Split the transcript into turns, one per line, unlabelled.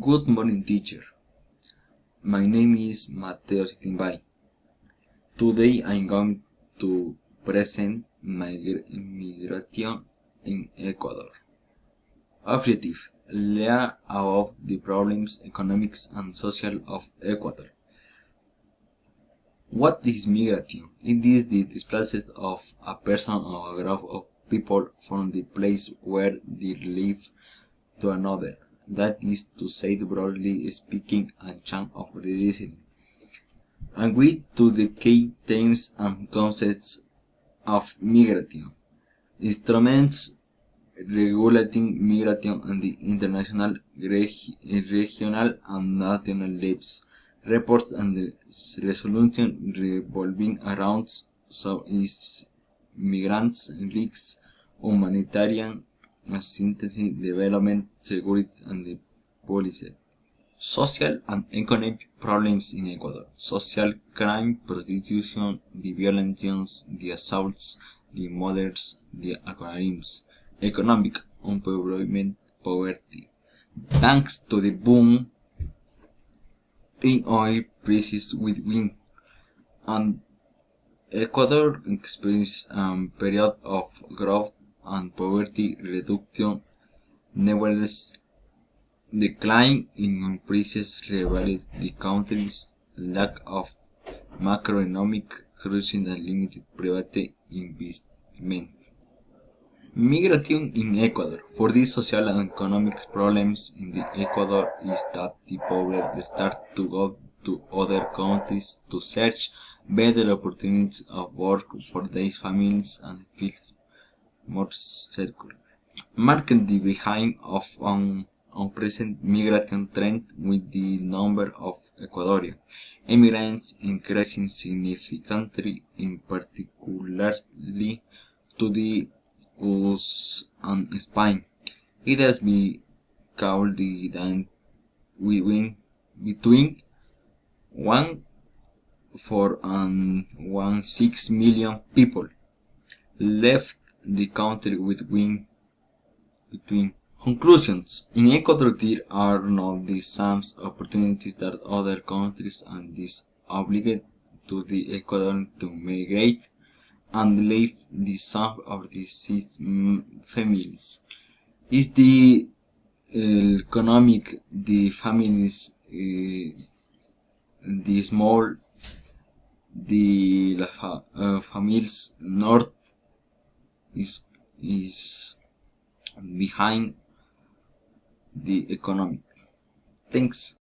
Good morning, teacher. My name is Mateo Asitimbay. Today I'm going to present migration in Ecuador. Objective: learn about the problems, economics and social of Ecuador. What is migration? It is the displacement of a person or a group of people from the place where they live to another. That is to say, broadly speaking, a change of reasoning. And we to the key terms and concepts of migration. Instruments regulating migration on the international, regional and national levels. Reports and resolution revolving around Southeast migrants, risks, humanitarian assistance, development, security and the policy. Social and economic problems in Ecuador. Social crime, prostitution, the violations, the assaults, the murders, the crimes. Economic unemployment, poverty. Thanks to the boom in oil prices with wind, and Ecuador experienced a period of growth and poverty reduction. Nevertheless, decline in oil prices revealed the country's lack of macroeconomic cruising and limited private investment. Migration in Ecuador. For these social and economic problems in the Ecuador is that the poor start to go to other countries to search better opportunities of work for their families and feel more secure. Marking the behind of an unprecedented migration trend with the number of Ecuadorian immigrants increasing significantly, in particularly to the US and Spain. It has been called that between 1.4 and 1.6 million people left the country between. Conclusions. In Ecuador there are not the same opportunities that other countries, and this obliged to the Ecuadorian to migrate and leave the sum of the six families. Is the economic, the families, the small, the families north is behind the economic. Thanks.